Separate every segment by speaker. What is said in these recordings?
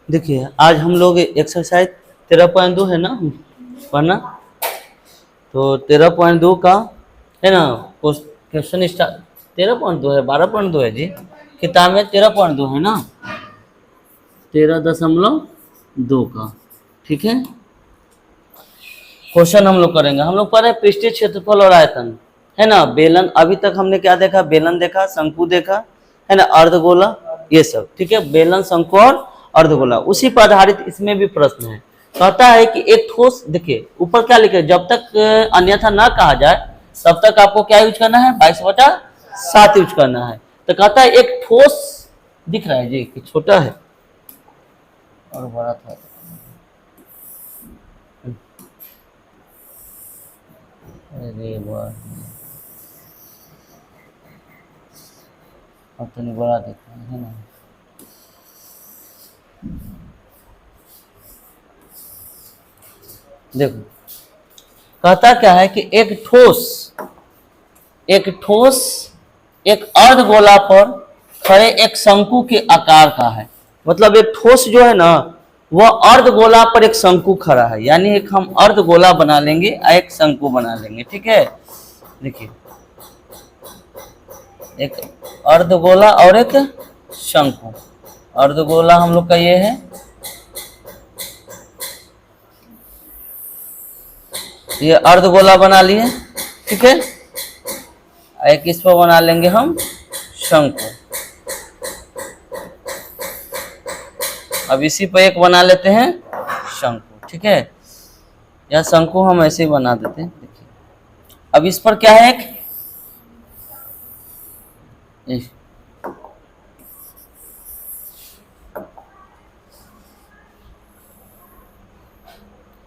Speaker 1: देखिए आज हम लोग एक्सरसाइज 13.2 है ना पढ़ना, तो 13.2 का है ना क्वेश्चन स्टार्ट। 13.2 है, 12.2 है जी, किताब में 13.2 है ना, 13.2 का, ठीक है। क्वेश्चन हम लोग करेंगे। हम लोग पढ़े पृष्ठीय क्षेत्रफल और आयतन, है ना। बेलन, अभी तक हमने क्या देखा, बेलन देखा, शंकु देखा, है ना, अर्धगोला, ये सब, ठीक है। बेलन, शंकु और अर्धगोला, उसी पर आधारित इसमें भी प्रश्न है। कहता है कि एक ठोस, देखिए ऊपर क्या लिखे, जब तक अन्यथा ना कहा जाए तब तक आपको क्या यूज करना है, 22/7 यूज करना है। तो कहता है एक ठोस, दिख रहा है जी कि छोटा है और बड़ा था, अरे वाह, अब तो नहीं बड़ा दिख रहा है ना। देखो कहता क्या है कि एक ठोस एक अर्धगोला पर खड़े एक शंकु के आकार का है। मतलब एक ठोस जो है ना वह अर्धगोला पर एक शंकु खड़ा है, यानी एक हम अर्धगोला बना लेंगे और एक शंकु बना लेंगे, ठीक है। देखिए एक अर्धगोला और एक शंकु, अर्धगोला हम लोग का ये है, ये अर्धगोला बना लिए, ठीक है। एक इस पर बना लेंगे हम शंकु। अब इसी पर एक बना लेते हैं शंकु, ठीक है। या शंकु हम ऐसे ही बना देते हैं, देखिए। अब इस पर क्या है, एक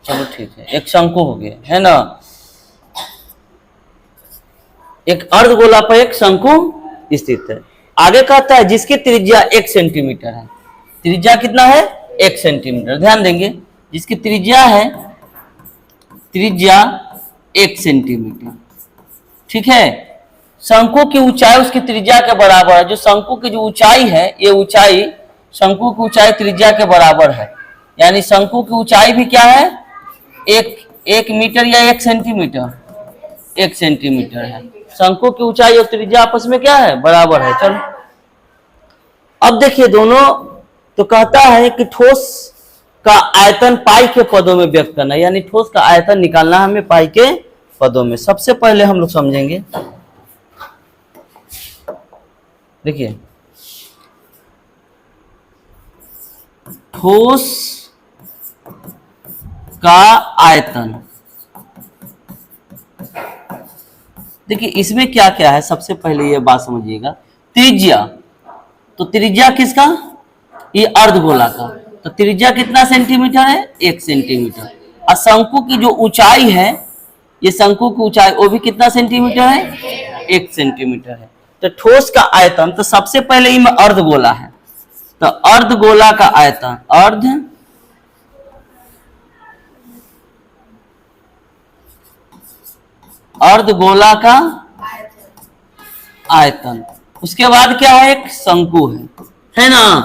Speaker 1: चलो ठीक है, एक शंकु हो गया, है ना। एक अर्धगोला पर एक शंकु स्थित है। आगे कहता है जिसकी त्रिज्या 1 सेंटीमीटर है। त्रिज्या कितना है, 1 सेंटीमीटर। ध्यान देंगे, जिसकी त्रिज्या है, त्रिज्या 1 सेंटीमीटर, ठीक है। शंकु की ऊंचाई उसकी त्रिज्या के बराबर है। जो शंकु की जो ऊंचाई है, ये ऊंचाई शंकु की ऊंचाई त्रिज्या के बराबर है, यानी शंकु की ऊंचाई भी क्या है, एक मीटर या 1 सेंटीमीटर, 1 सेंटीमीटर है। शंकु की ऊंचाई और त्रिज्या आपस में क्या है, बराबर है। चलो अब देखिए दोनों, तो कहता है कि ठोस का आयतन पाई के पदों में व्यक्त करना, यानी ठोस का आयतन निकालना हमें पाई के पदों में। सबसे पहले हम लोग समझेंगे, देखिए ठोस का आयतन, देखिए इसमें क्या क्या है, सबसे पहले ये बात समझिएगा। त्रिज्या, तो त्रिज्या किसका, ये अर्धगोला का, तो त्रिज्या कितना सेंटीमीटर है, 1 सेंटीमीटर। और शंकु की जो ऊंचाई है, ये शंकु की ऊंचाई वो भी कितना सेंटीमीटर है, 1 सेंटीमीटर है। तो ठोस का आयतन, तो सबसे पहले ही में अर्धगोला है, तो अर्धगोला का आयतन, अर्धगोला का आयतन। उसके बाद क्या है, एक शंकु है ना,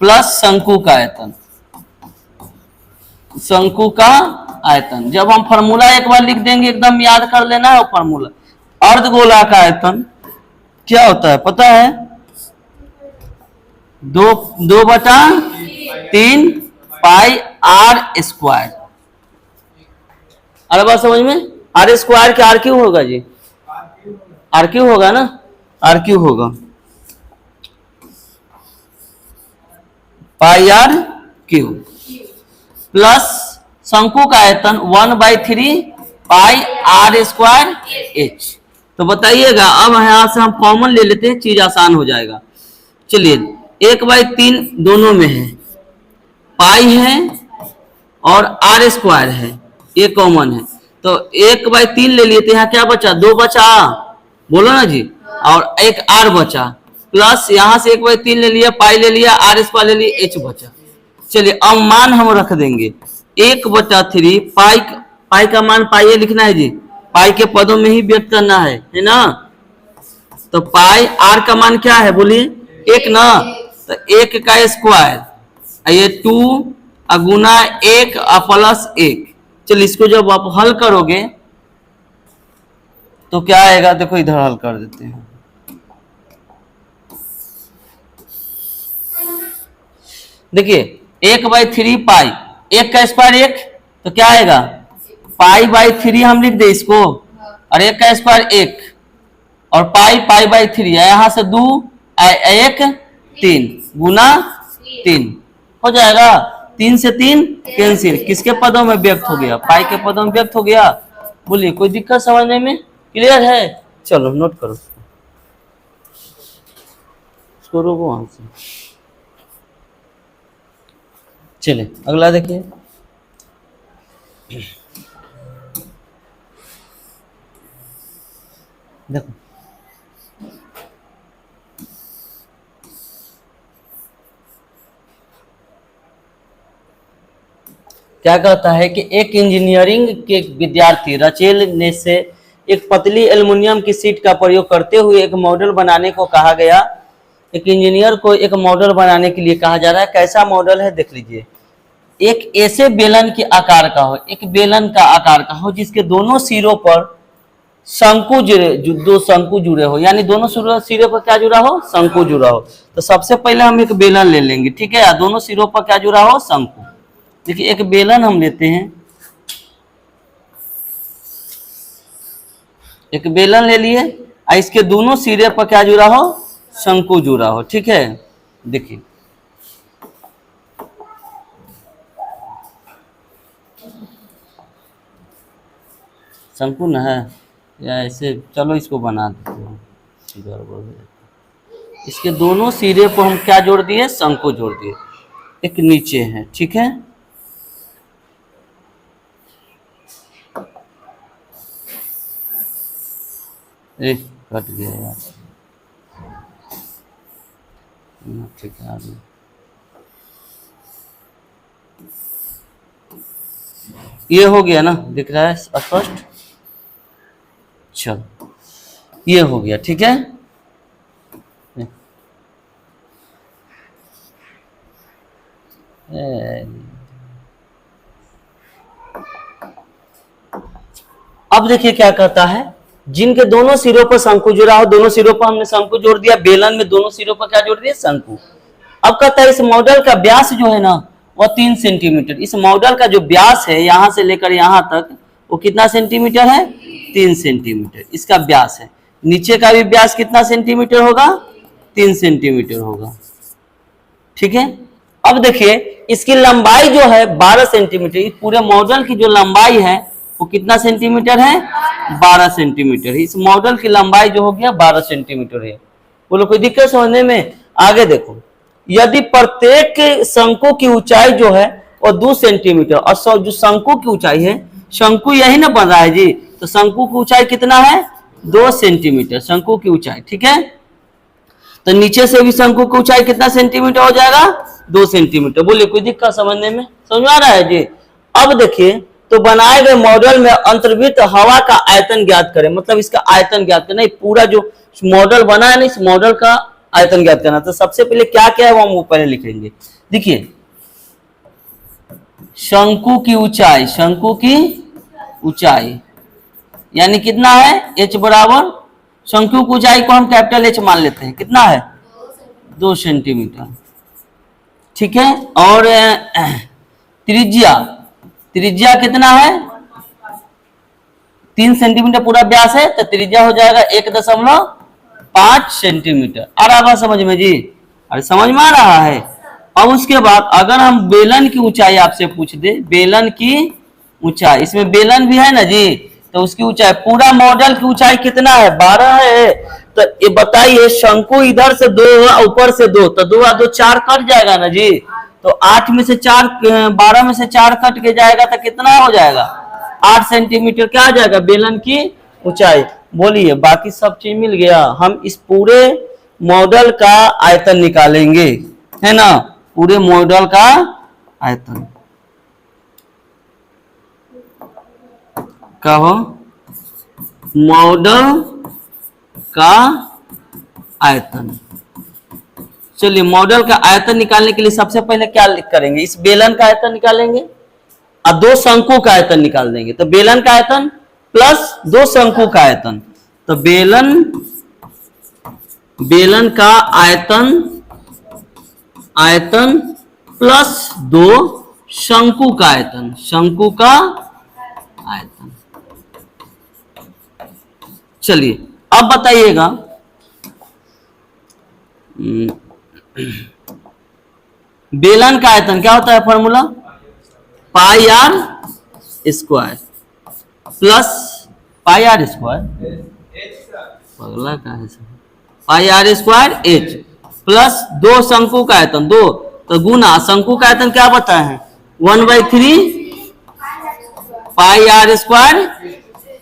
Speaker 1: प्लस शंकु का आयतन, शंकु का आयतन। जब हम फॉर्मूला एक बार लिख देंगे, एकदम याद कर लेना है वो फॉर्मूला। अर्धगोला का आयतन क्या होता है पता है, 2/3 पाई r स्क्वायर। अरे बात समझ में, आर स्क्वायर के आर क्यू होगा जी, आर क्यू होगा ना, आर क्यू होगा, पाई आर क्यू, प्लस शंकु का आयतन 1/3 पाई आर स्क्वायर एच। तो बताइएगा, अब यहां से हम कॉमन ले लेते हैं, चीज आसान हो जाएगा। चलिए 1/3 दोनों में है, पाई है और आर स्क्वायर है, ये कॉमन है, तो 1/3 ले लिए, तो यहाँ क्या बचा, 2 बचा, बोलो ना जी, और एक आर बचा, प्लस यहाँ से 1/3 ले लिया, पाई ले लिया, आर स्क्वायर ले लिया, एच बचा। चलिए अब मान हम रख देंगे 1/3 पाई का मान पाई लिखना है जी, पाई के पदों में ही व्यक्त करना है ना। तो पाई आर का मान क्या है बोलिए, 1 ना, तो 1 का स्क्वायर ये 2 गुना 1 प्लस 1। चलिए इसको जब आप हल करोगे तो क्या आएगा, देखो इधर हल कर देते हैं। देखिए 1/3 पाई, 1 का स्क्वायर 1, तो क्या आएगा पाई/3 हम लिख दे इसको, और 1 का स्क्वायर 1 और पाई/3 यहां से 2 1 3 गुना 3 हो जाएगा। 3 से 3 कैंसिल, किसके पदों में व्यक्त हो गया, पाई के पदों में व्यक्त हो गया। बोलिए कोई दिक्कत समझने में, क्लियर है? चलो नोट करो इसको, रोको वहां से। चलिए अगला देखिए। देखो क्या कहता है कि एक इंजीनियरिंग के विद्यार्थी रचेल ने से एक पतली एल्युमिनियम की शीट का प्रयोग करते हुए एक मॉडल बनाने को कहा गया। एक इंजीनियर को एक मॉडल बनाने के लिए कहा जा रहा है। कैसा मॉडल है देख लीजिए। एक ऐसे बेलन के आकार का हो, एक बेलन का आकार का हो जिसके दोनों सिरों पर शंकु जुड़े, दो शंकु जुड़े हो, यानी दोनों सिरों पर क्या जुड़ा हो, शंकु जुड़ा हो। तो सबसे पहले हम एक बेलन ले लेंगे, ठीक है, दोनों सिरों पर क्या जुड़ा हो, शंकु। देखिए एक बेलन हम लेते हैं, एक बेलन ले लिए, इसके दोनों सिरे पर क्या जुड़ा हो, शंकु जुड़ा हो, ठीक है। देखिए शंकु न है या ऐसे, चलो इसको बना देते हैं, इसके दोनों सिरे पर हम क्या जोड़ दिए, शंकु जोड़ दिए, एक नीचे है, ठीक है। कट गया यार, ठीक है आगे। ये हो गया ना, दिख रहा है स्पष्ट। चलो ये हो गया, ठीक है। अब देखिए क्या कहता है, जिनके दोनों सिरों पर शंकु जुड़ा हो, दोनों सिरों पर हमने शंकु जोड़ दिया, बेलन में दोनों सिरों पर क्या जोड़ दिया, शंकु। अब कहता है इस मॉडल का व्यास जो है ना वो 3 सेंटीमीटर। इस मॉडल का जो व्यास है यहां से लेकर यहां तक वो कितना सेंटीमीटर है, 3 सेंटीमीटर इसका व्यास है। नीचे का भी व्यास कितना सेंटीमीटर होगा, 3 सेंटीमीटर होगा, ठीक है। अब देखिए इसकी लंबाई जो है 12 सेंटीमीटर, इस पूरे मॉडल की जो लंबाई है वो कितना सेंटीमीटर है, 12 सेंटीमीटर। इस मॉडल की लंबाई जो हो गया 12 सेंटीमीटर है। बोलो कोई दिक्कत समझने में? आगे देखो, यदि प्रत्येक शंकु की ऊंचाई जो है वो 2 सेंटीमीटर, और जो शंकु की ऊंचाई है, शंकु यही ना बन रहा है जी, तो शंकु की ऊंचाई कितना है, 2 सेंटीमीटर शंकु की ऊंचाई, ठीक है। तो नीचे से भी शंकु की ऊंचाई कितना सेंटीमीटर हो जाएगा, 2 सेंटीमीटर। बोलिए कोई दिक्कत समझने में, समझ में आ रहा है जी। अब देखिए, तो बनाए गए मॉडल में अंतर्वृत्त हवा का आयतन ज्ञात करें, मतलब इसका आयतन ज्ञात करना, पूरा जो मॉडल बना है ना इस मॉडल का आयतन ज्ञात करना। तो सबसे पहले क्या क्या है वो हम पहले लिखेंगे। देखिए शंकु की ऊंचाई, शंकु की ऊंचाई यानी कितना है, h बराबर, शंकु की ऊंचाई को हम कैपिटल H मान लेते हैं, कितना है, 2 सेंटीमीटर, ठीक है। और त्रिज्या, त्रिज्या कितना है, 3 सेंटीमीटर पूरा व्यास है, तो त्रिज्या हो जाएगा 1.5 सेंटीमीटर। आ रहा बात समझ में जी? अरे समझ में आ रहा है। अब उसके बाद अगर हम बेलन की ऊंचाई आपसे पूछ दे, बेलन की ऊंचाई, इसमें बेलन भी है ना जी, तो उसकी ऊंचाई, पूरा मॉडल की ऊंचाई कितना है, 12 है। तो ये बताइए, शंकु इधर से 2 ऊपर से 2, तो 2 और 2 4 कट जाएगा ना जी। तो 8 में से 4, 12 में से 4 कट के जाएगा तो कितना हो जाएगा, 8 सेंटीमीटर क्या आ जाएगा बेलन की ऊंचाई। बोलिए बाकी सब चीज मिल गया। हम इस पूरे मॉडल का आयतन निकालेंगे, है ना, पूरे मॉडल का आयतन। कहो मॉडल का आयतन। चलिए मॉडल का आयतन निकालने के लिए सबसे पहले क्या करेंगे, इस बेलन का आयतन निकालेंगे और दो शंकु का आयतन निकाल देंगे। तो बेलन का आयतन प्लस दो शंकु का आयतन, तो बेलन का आयतन प्लस दो शंकु का आयतन, शंकु का आयतन। चलिए अब बताइएगा, बेलन का आयतन क्या होता है, formula pi R square plus pi R square, पगला का है sir, pi R square H plus दो शंकु का आयतन, दो तो गुना शंकु का आयतन क्या बताए हैं 1/3 पाई आर स्क्वायर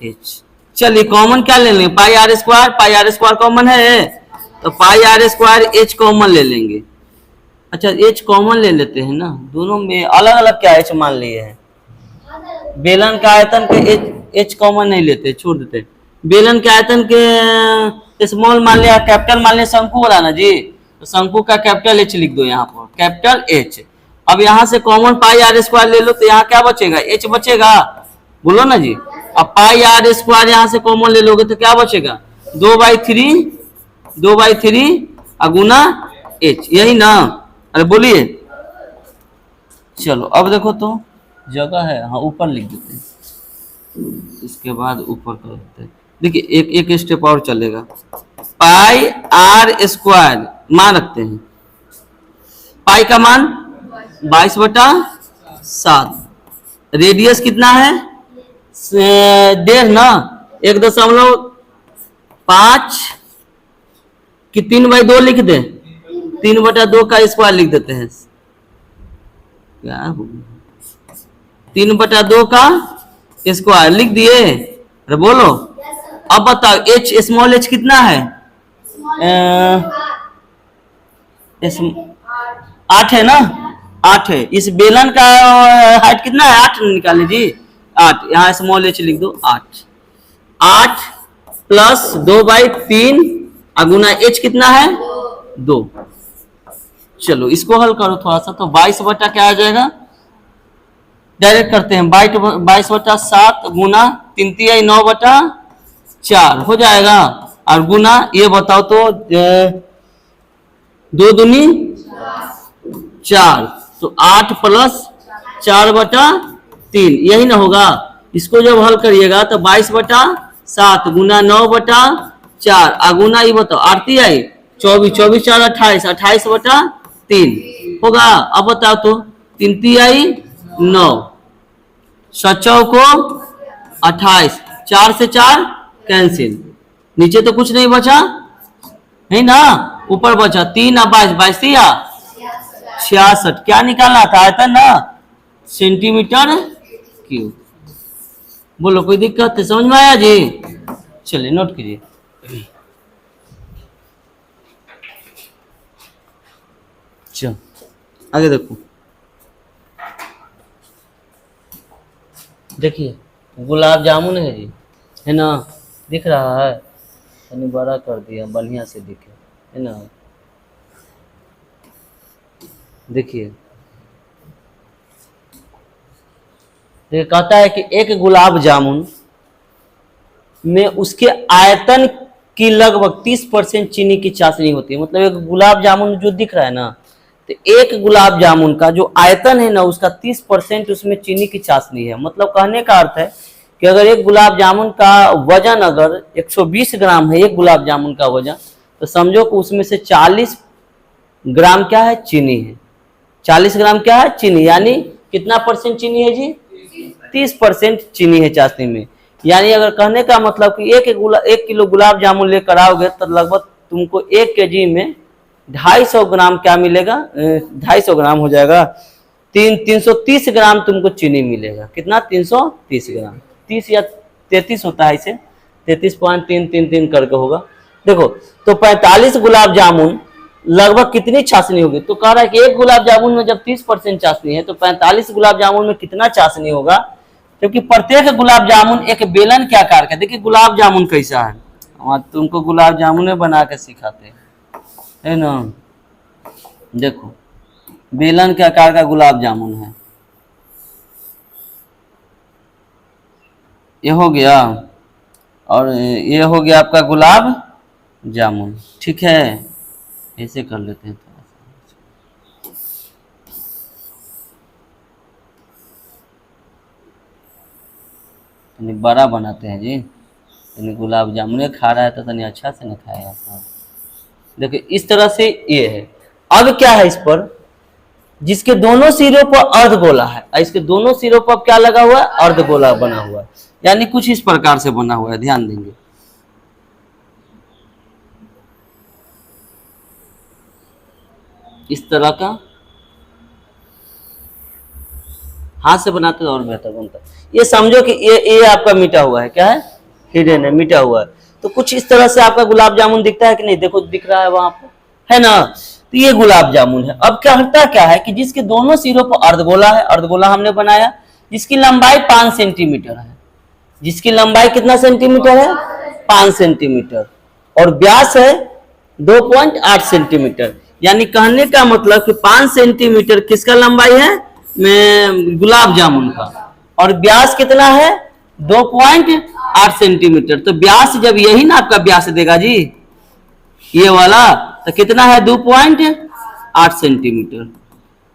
Speaker 1: एच। चलिए कॉमन क्या ले लेंगे, पाई आर स्क्वायर कॉमन है, तो पाई आर स्क्वायर एच कॉमन ले लेंगे। अच्छा एच कॉमन ले लेते हैं ना, दोनों में अलग अलग क्या एच मान लिए हैं। बेलन का आयतन के एच कॉमन नहीं लेते, छोड़ देते। बेलन के आयतन के स्मॉल मान लिया, कैपिटल मान लिया शंकु वाला ना जी, तो शंकु का कैपिटल एच लिख दो यहाँ पर, कैपिटल एच। अब यहाँ से कॉमन पाई आर स्क्वायर ले लो, तो यहाँ क्या बचेगा, एच बचेगा, बोलो ना जी। अब पाई आर स्क्वायर यहाँ से कॉमन ले लोगे तो क्या बचेगा 2/3 गुना एच, यही ना, अरे बोलिए। चलो अब देखो तो जगह है, हाँ ऊपर लिख देते हैं, इसके बाद ऊपर कर देते हैं। देखिए एक स्टेप और चलेगा, पाई आर स्क्वायर मान रखते हैं, पाई का मान 22/7, रेडियस कितना है 1.5 ना, 1.5 कि 3/2 लिख दे, 3/2 का स्क्वायर लिख देते हैं, क्या 3/2 का स्क्वायर लिख दिए, अरे बोलो। अब बताओ एच स्मॉल एच कितना है 8 है ना, 8 है। इस बेलन का हाइट कितना है 8 निकाले जी, 8, यहाँ स्मॉल एच लिख दो 8 प्लस 2/3 गुना एच कितना है 2। चलो इसको हल करो थोड़ा सा, तो 22 बटा क्या आ जाएगा, डायरेक्ट करते हैं, 22/7 गुना 3 9/4 हो जाएगा, और गुना ये बताओ तो 2 दूनी 4, तो 8 प्लस 4/3 यही ना होगा। इसको जब हल करिएगा तो 22/7 गुना 9/4 अगुना ये बताओ आरती आई 24 4 28 28/3 होगा। अब बताओ तो 3 आई 9, 7 को 28, 4 से 4 कैंसिल, नीचे तो कुछ नहीं बचा नहीं ना, ऊपर बचा 3 और 22 या 66, क्या निकालना था आयतन ना, सेंटीमीटर क्यूब। बोलो कोई दिक्कत है, समझ में आया जी। चलिए नोट कीजिए, चलो आगे देखो, देखिए गुलाब जामुन है जी, है ना, दिख रहा है, मैंने बड़ा कर दिया बढ़िया से दिखे, है ना, देखिए ये कहता है कि एक गुलाब जामुन में उसके आयतन की लगभग 30% चीनी की चाशनी होती है। मतलब एक गुलाब जामुन जो दिख रहा है ना, तो एक गुलाब जामुन का जो आयतन है ना उसका 30% उसमें चीनी की चाशनी है। मतलब कहने का अर्थ है कि अगर एक गुलाब जामुन का वजन अगर 120 ग्राम है, एक गुलाब जामुन का वजन, तो समझो कि उसमें से 40 ग्राम क्या है चीनी है, 40 ग्राम क्या है चीनी, यानी कितना परसेंट चीनी है जी 30% चीनी है चाशनी में। यानी अगर कहने का मतलब कि 1 किलो गुलाब जामुन लेकर आओगे तो लगभग तुमको 1 केजी में 250 ग्राम क्या मिलेगा, 250 ग्राम हो जाएगा, 330 ग्राम तुमको चीनी मिलेगा। कितना 330 ग्राम, 30 या 33 होता है, इसे 33.333 करके होगा। देखो तो 45 गुलाब जामुन लगभग कितनी चाशनी होगी, तो कह रहा है कि एक गुलाब जामुन में जब 30% चाशनी है तो 45 गुलाब जामुन में कितना चाशनी होगा, क्योंकि प्रत्येक गुलाब जामुन एक बेलन के आकार का। देखिए गुलाब जामुन कैसा है, तुमको गुलाब जामुन बना के सिखाते हैं, है ना। देखो बेलन के आकार का गुलाब जामुन है, ये हो गया, और ये हो गया आपका गुलाब जामुन। ठीक है, ऐसे कर लेते हैं थोड़ा सा, बड़ा बनाते हैं जी। गुलाब जामुन खा रहा है तो तनी अच्छा से नहीं खाएगा। देखिए इस तरह से ये है। अब क्या है इस पर, जिसके दोनों सिरों पर अर्धगोला है, इसके दोनों सिरों पर क्या लगा हुआ है, अर्धगोला बना हुआ है, यानी कुछ इस प्रकार से बना हुआ है, ध्यान देंगे। इस तरह का हाथ से बनाते और बेहतर बनता है। ये समझो कि ये आपका मिटा हुआ है, क्या है, हिडन है, मिटा हुआ है। तो कुछ इस तरह से आपका गुलाब जामुन दिखता है कि नहीं, देखो दिख रहा है वहां पर, है ना। तो ये गुलाब जामुन है। अब क्या होता क्या है कि जिसके दोनों सिरों पर अर्धगोला है, अर्धगोला हमने बनाया, जिसकी लंबाई 5 सेंटीमीटर है। जिसकी लंबाई कितना सेंटीमीटर है, 5 सेंटीमीटर, और व्यास है 2.8 सेंटीमीटर। यानी कहने का मतलब कि 5 सेंटीमीटर किसका लंबाई है, में गुलाब जामुन का, और व्यास कितना है, 2.8 सेंटीमीटर। तो व्यास जब यही ना आपका व्यास देगा जी, ये वाला, तो कितना है, 2.8 सेंटीमीटर।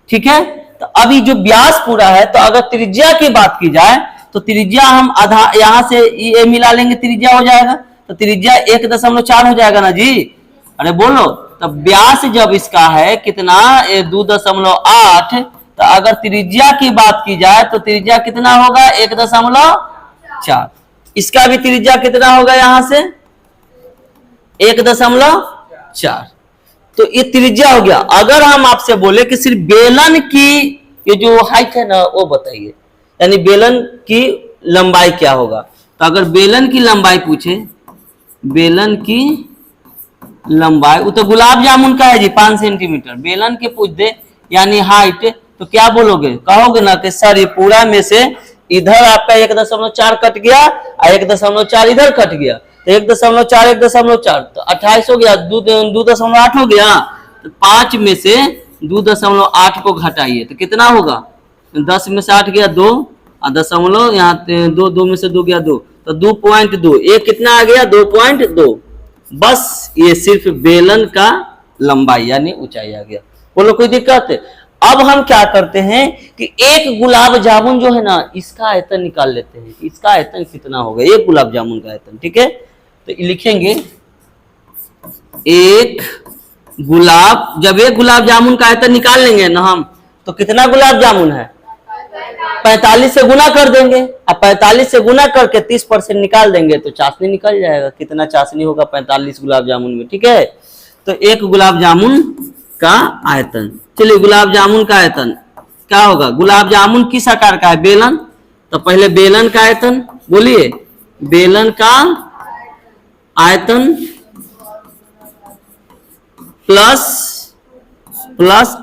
Speaker 1: ठीक है, तो अभी जो व्यास पूरा है, तो अगर त्रिज्या की बात की जाए तो त्रिज्या हम आधा यहां से ये मिला लेंगे, त्रिज्या हो जाएगा, तो त्रिज्या 1.4 हो जाएगा ना जी। अरे बोलो, तो व्यास जब इसका है कितना, 2.8, तो अगर त्रिज्या की बात की जाए तो त्रिज्या कितना होगा, 1.4। इसका भी त्रिज्या कितना होगा, यहां से 1.4। तो ये त्रिज्या हो गया। अगर हम आपसे बोले कि सिर्फ बेलन की ये जो हाइट है ना वो बताइए, यानी बेलन की लंबाई क्या होगा, तो अगर बेलन की लंबाई पूछे, बेलन की लंबाई, वो तो गुलाब जामुन का है जी 5 सेंटीमीटर, बेलन के पूछ दे यानी हाइट, तो क्या बोलोगे, कहोगे ना कि सर ये पूरा में से इधर आपका 1.4 कट गया और 1.4 इधर कट गया, तो 1.4 1.4 तो 28 हो गया, 2.8 हो गया, तो 5 में से 2.8 को घटाइए तो कितना होगा, 10 में से 8 गया 2, और दशमलव यहाँ 2 में से 2 गया 2, तो 2.2, ये कितना आ गया, 2.2। बस ये सिर्फ बेलन का लंबाई यानी ऊंचाई आ गया। बोलो कोई दिक्कत है। अब हम क्या करते हैं कि एक गुलाब जामुन जो है ना, इसका आयतन निकाल लेते हैं, इसका आयतन कितना होगा, एक गुलाब जामुन का आयतन। ठीक है, तो लिखेंगे एक गुलाब, जब एक गुलाब जामुन का आयतन निकाल लेंगे ना हम, तो कितना गुलाब जामुन है, 45 से गुना कर देंगे, अब 45 से गुना करके 30% निकाल देंगे तो चाशनी निकल जाएगा, कितना चाशनी होगा 45 गुलाब जामुन में। ठीक है, तो एक गुलाब जामुन का आयतन, चलिए गुलाब जामुन का आयतन क्या होगा, गुलाब जामुन किस आकार का है, बेलन, तो पहले बेलन का आयतन बोलिए, बेलन का आयतन प्लस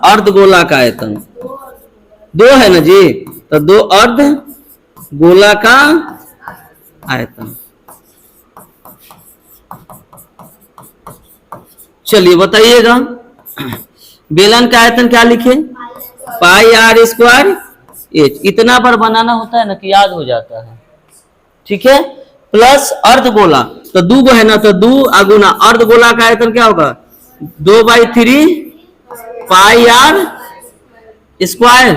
Speaker 1: अर्धगोला का आयतन, 2 है ना जी, तो 2 अर्ध गोला का आयतन। चलिए बताइएगा, बेलन का आयतन क्या लिखे, पाई आर स्क्वायर एच, इतना बार बनाना होता है ना कि याद हो जाता है। ठीक है, प्लस अर्धगोला, तो 2 है ना, तो 2 अगुना अर्धगोला का आयतन क्या होगा, 2/3 पाई आर स्क्वायर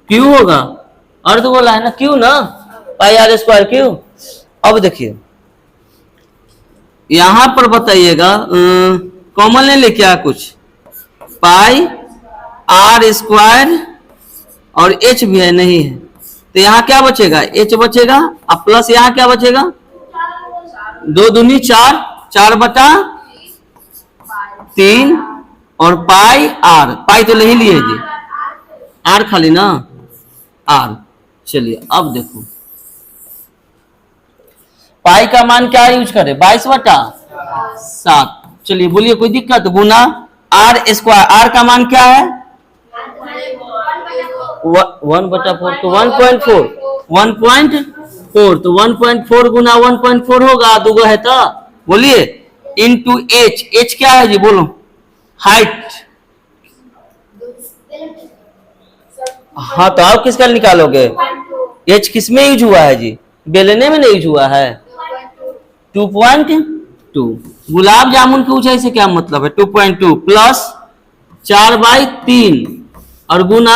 Speaker 1: क्यू होगा, अर्धगोला है ना, क्यू ना, पाई आर स्क्वायर क्यू। अब देखिए यहां पर बताइएगा, कॉमन ले क्या कुछ, पाई आर स्क्वायर और एच भी है नहीं है, तो यहाँ क्या बचेगा, एच बचेगा, अब प्लस यहाँ क्या बचेगा, 2 दूनी 4, 4/3 और पाई आर, पाई तो नहीं लिए जी, आर खाली ना, आर। चलिए अब देखो पाई का मान क्या यूज करें, 22/7। चलिए बोलिए कोई दिक्कत, गुना आर स्क्वायर, आर का मान क्या है 1/4, तो 1.4, 1.4, तो 1.4 गुना 1.4 होगा, 2 है तो बोलिए, इंटू एच, एच क्या है जी बोलो, हाइट, हाँ तो आप किसका निकालोगे? एच किस में यूज हुआ है जी? बेलने में नहीं यूज हुआ है। 2.2। गुलाब जामुन के ऊंचाई से क्या मतलब है? 2.2 प्लस 4/3 और गुना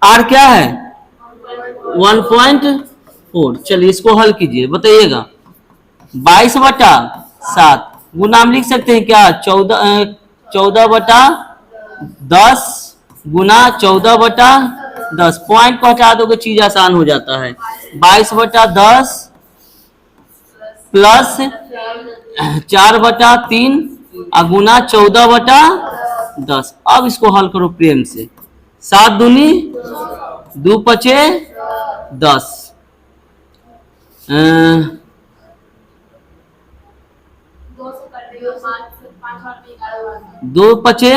Speaker 1: आर क्या है? 1.4। चलिए इसको हल कीजिए, बताइएगा। 22/7 गुना हम लिख सकते हैं क्या? 14/10 गुना 14/10। पॉइंट को हटा दोगे चीज आसान हो जाता है। 22/10 प्लस 4/3 और गुना 14/10। अब इसको हल करो प्रेम से। 7 दूनी 2 पचे 10। 2 पचे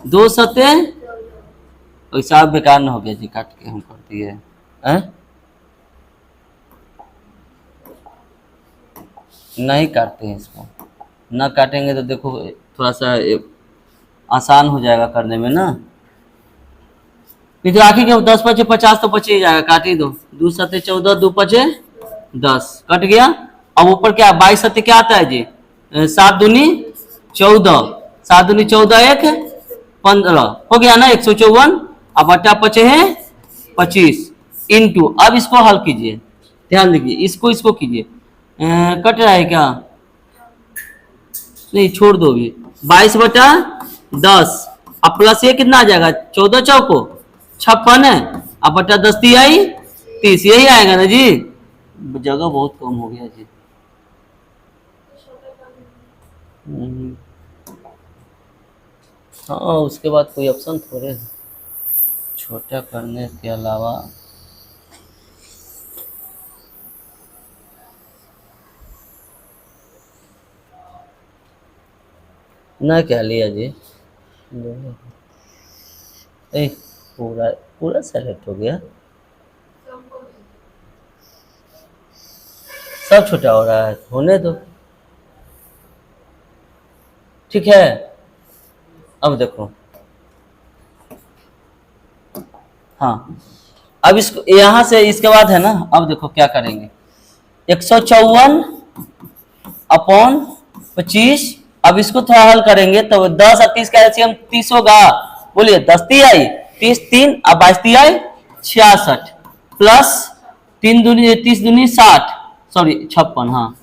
Speaker 1: 2 सते। हिसाब बेकार न हो गया जी, काट के हम कर दिए। नहीं काटते हैं इसको, ना काटेंगे तो देखो थोड़ा सा आसान हो जाएगा करने में ना। नहीं तो आखिर क्या 10 पचे 50 तो बचे ही जाएगा, काट ही दो। 2 सते 14 2 पचे 10 कट गया। अब ऊपर क्या 22 सते क्या आता है जी? 7 दूनी 14। 7 दूनी 14 1 15 हो गया ना 154। अब बटा पचे है 25 इंटू। अब इसको हल कीजिए, ध्यान दीजिए, इसको कीजिए। कट रहा है क्या? नहीं छोड़ दो भी। 22/10 अब प्लस ये कितना आ जाएगा? 14 चौको 56 है। अब बटा 10 तिहाई 30 यही आएगा ना जी। जगह बहुत कम हो गया जी। हाँ उसके बाद कोई ऑप्शन थोड़े है छोटा करने के अलावा। ना क्या लिया जी? पूरा पूरा सेलेक्ट हो गया, सब छोटा हो रहा है, होने दो। ठीक है अब देखो। हाँ अब इसको यहां से इसके बाद है ना। अब देखो क्या करेंगे। 154/25। अब इसको थोड़ा हल करेंगे तो 10 और 30 का एलसीएम 30 होगा। बोलिए 10 तिहाई 30 3 और 22 तिहाई 66 प्लस 3 दूनी 30 दूनी 60 सॉरी 56। हाँ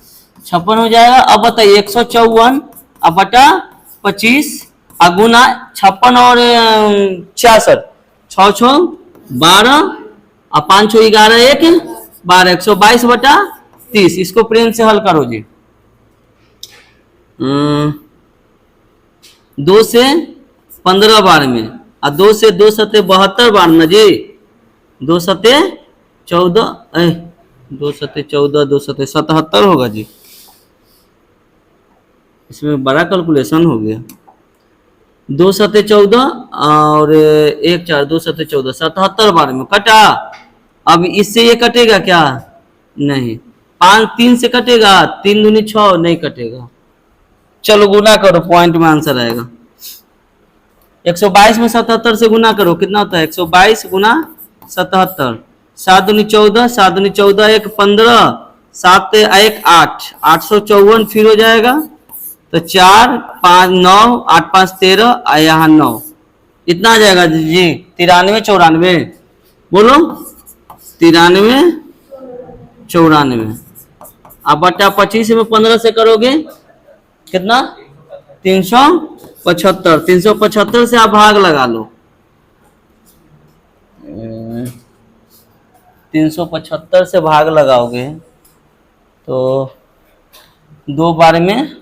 Speaker 1: 56 हो जाएगा। अब बताइए 154 अब बटा 25 गुना 56 और 66 6 6 12 और 5 6 11 1 12 122/30। इसको प्रेम से हल करो जी। 2 से 15 बार में और 2 से 2 सते 72 बार में जी। 2 सते 14 2 सते 14 2 सते 77 होगा जी। इसमें बड़ा कैलकुलेशन हो गया। 2 सते 14 और 1 4 2 सते 14 77 बार में कटा। अब इससे ये कटेगा क्या? नहीं। 5 3 से कटेगा 3 दूनी 6 नहीं कटेगा। चलो गुना करो, पॉइंट में आंसर आएगा। 122 में 77 से गुना करो कितना होता है? 122 गुना 77। 7 दूनी 14 7 दूनी 14 1 15 7 1 8 854 फिर हो जाएगा। तो 4 5 9 8 5 13 यहाँ 9 इतना आ जाएगा जी। 93 94 बोलो 93 94। अब बटा 25 में 15 से करोगे कितना? 375। 375 से आप भाग लगा लो। 375 से भाग लगाओगे तो 2 बार में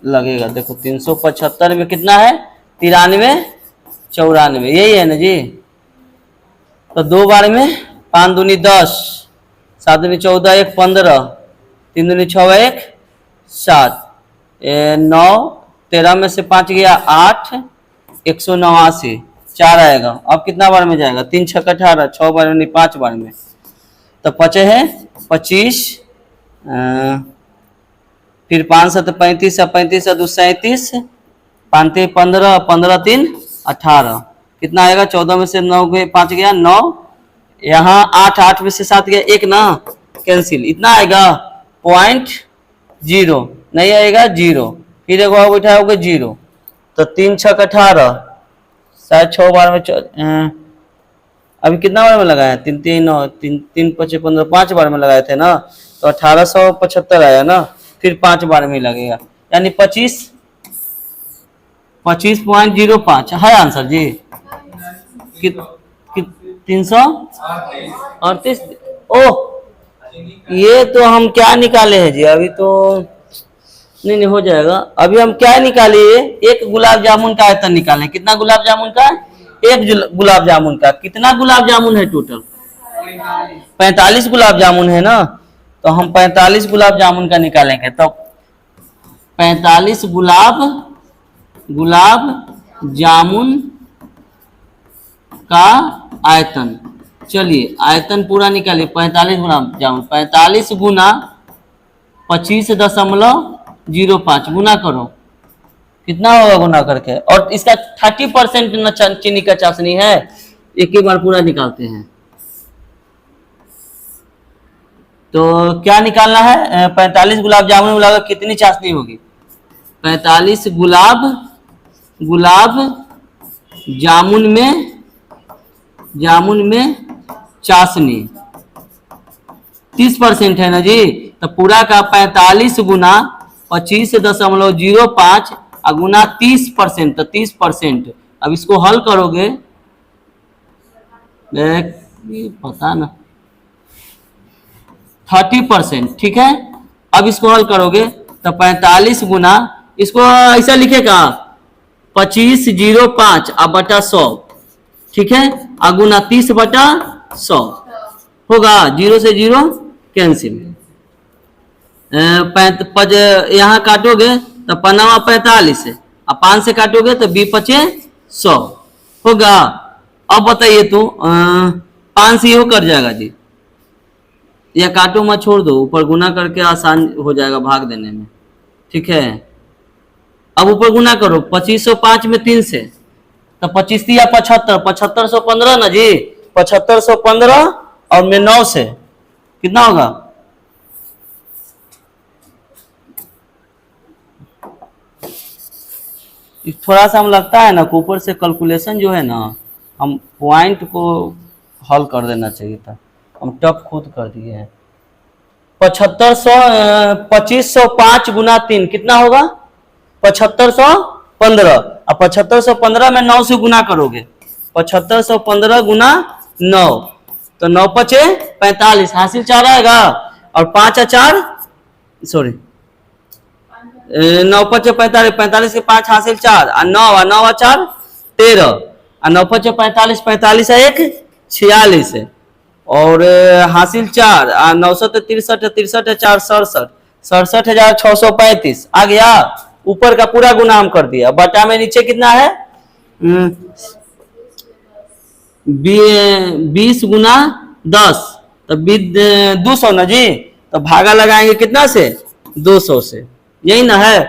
Speaker 1: लगेगा। देखो 375 में कितना है? 93 94 यही है ना जी। तो 2 बार में 5 दूनी 10 7 दूनी 14 1 15 3 दूनी 6 1 7 9 13 में से 5 गया 8 189 4 आएगा। अब कितना बार में जाएगा? 3 6 18 6 बार में नहीं 5 बार में। तो बचे है 25 फिर 5 7 35 35 2 37 5 15 15 3 18 कितना आएगा, 14 में से 9 गए, 5 गया 9, यहाँ 8, 8 में से 7 गया 1 ना, कैंसिल, इतना आएगा 0.0, नहीं आएगा 0, फिर एक बार बैठा होगा 0, तो 3 6 18, शायद 6 बार में अभी कितना बार में लगाया, 3 3 9 3 3 5 15, 5 बार में लगाए थे ना, तो 1875 आया ना, फिर 5 बार में लगेगा, यानी 25.05 है आंसर जी। 338। ओह, ये तो हम क्या निकाले हैं जी, अभी तो नहीं हो जाएगा। अभी हम क्या निकाले, एक गुलाब जामुन का आयतन निकाले, कितना गुलाब जामुन का, एक गुलाब जामुन का, कितना गुलाब जामुन है टोटल, 45 गुलाब जामुन है ना, तो हम 45 गुलाब जामुन का निकालेंगे, तो 45 गुलाब जामुन का आयतन, चलिए आयतन पूरा निकालिए, 45 गुलाब जामुन, 45 गुना 25.05 गुना करो, कितना होगा गुना करके, और इसका 30% चीनी का चाशनी है, एक ही बार पूरा निकालते हैं। तो क्या निकालना है, 45 गुलाब जामुन मिलाकर कितनी चाशनी होगी, 45 गुलाब जामुन में चाशनी 30% है ना जी, तो पूरा का 45 गुना 25.05 गुना 30%, तो 30%। अब इसको हल करोगे, पता ना, 30%, ठीक है। अब इसको हल करोगे तो 45 गुना, इसको ऐसा लिखेगा 25.05 अब बटा 100, ठीक है, गुना 30/100 होगा, 0 से 0 कैंसिल, यहाँ काटोगे तो 45 है, अब 5 से काटोगे तो 2×5=100 होगा। अब बताइए तो 5 से हो कर जाएगा जी, या काटो मत, छोड़ दो, ऊपर गुना करके आसान हो जाएगा भाग देने में, ठीक है। अब ऊपर गुना करो, 2505 में 3 से, तो 25 या 75, 7515 ना जी, 7515 और में 9 से कितना होगा, थोड़ा सा हम लगता है ना ऊपर से कैलकुलेशन जो है ना, हम पॉइंट को हल कर देना चाहिए था, हम टफ खुद कर दिए हैं। 2505 गुना 3 कितना होगा, 7515, अब 7515 में 9 से गुना करोगे, 7515 गुना 9, तो 9 पचे 45, हासिल 4 आएगा, और 5 4 सॉरी 9 5 45, 45 के 5 हासिल 4, और 9 4 13, और 9 5 45, 45 है 1 46 है, और हासिल 4, 9 63, 63 4 67, 67,635 आ गया। ऊपर का पूरा गुना हम कर दिया, बटा में नीचे कितना है, 20 गुना 10, तो 200 ना जी, तो भागा लगाएंगे कितना से, 200 से, यही ना है।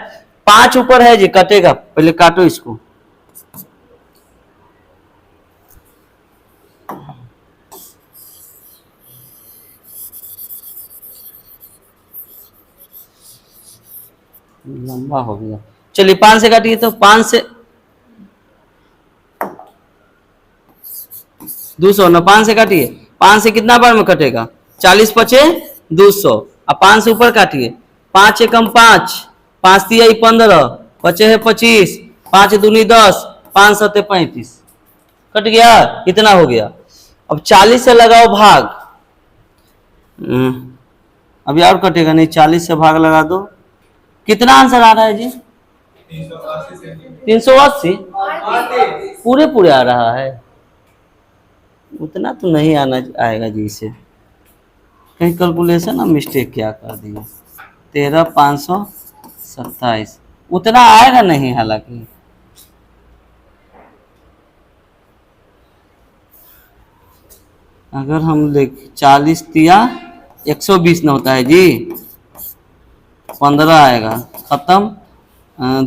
Speaker 1: 5 ऊपर है जी, कटेगा, पहले काटो इसको, लंबा हो गया, चलिए 5 से काटिए, तो 5 से 200 ना, 5 से काटिए, 5 से कितना बार में कटेगा, 40 पचे 200, अब 5 से ऊपर काटिए, 5 एकम 5, 5 तिया 15, पचे है 25, 5 दूनी 10, 5 सत्ते 35, कट गया, इतना हो गया। अब 40 से लगाओ भाग, अभी और कटेगा नहीं, 40 से भाग लगा दो, कितना आंसर आ रहा है जी, 380, पूरे पूरे आ रहा है, उतना तो नहीं आना आएगा जी, इसे कहीं कैलकुलेशन ना मिस्टेक क्या कर दिया, 13,527 उतना आएगा नहीं, हालांकि अगर हम देख 40 तिया 120 ना होता है जी, 15 आएगा, खत्म,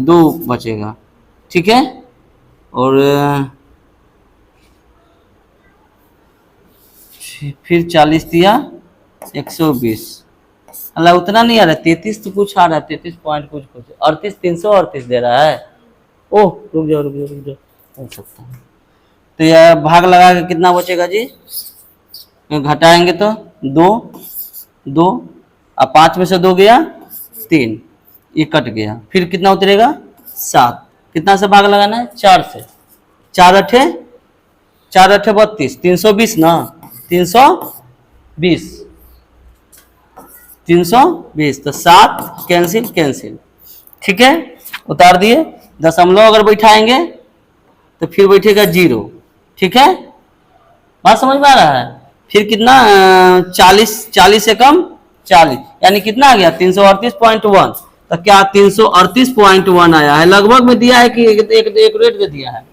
Speaker 1: 2 बचेगा, ठीक है, और फिर 40 दिया 120, अल्लाह उतना नहीं आ रहा, 33 तो कुछ आ रहा है, 33 पॉइंट कुछ 38 338 दे रहा है। ओह रुक जाओ हो सकता है। तो यह भाग लगा के कितना बचेगा जी, घटाएंगे तो 2 2, अब 5 में से 2 गया 3, ये कट गया, फिर कितना उतरेगा 7, कितना से भाग लगाना है 4 से, 4 अठे 32, 320 ना, 320 तो 7 कैंसिल, ठीक है, उतार दिए। दशमलव अगर बैठाएंगे तो फिर बैठेगा 0, ठीक है, बात समझ में आ रहा है। फिर कितना 40 से कम 40, यानी कितना आ गया 338.1, तो क्या 338.1 आया है, लगभग में दिया है कि एक्यूरेट दे दिया है,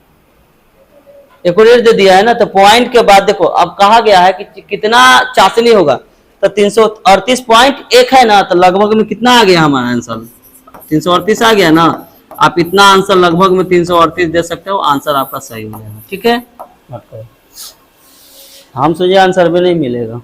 Speaker 1: एक्यूरेट दे दिया है ना। तो पॉइंट के बाद देखो अब कहा गया है कि कितना चाशनी होगा, तो 338.1 है ना, तो लगभग में कितना आ गया हमारा आंसर 338 आ गया ना। आप इतना आंसर लगभग में 338 दे सकते हो, आंसर आपका सही हो जाएगा, ठीक है। हम सोचे आंसर में नहीं मिलेगा।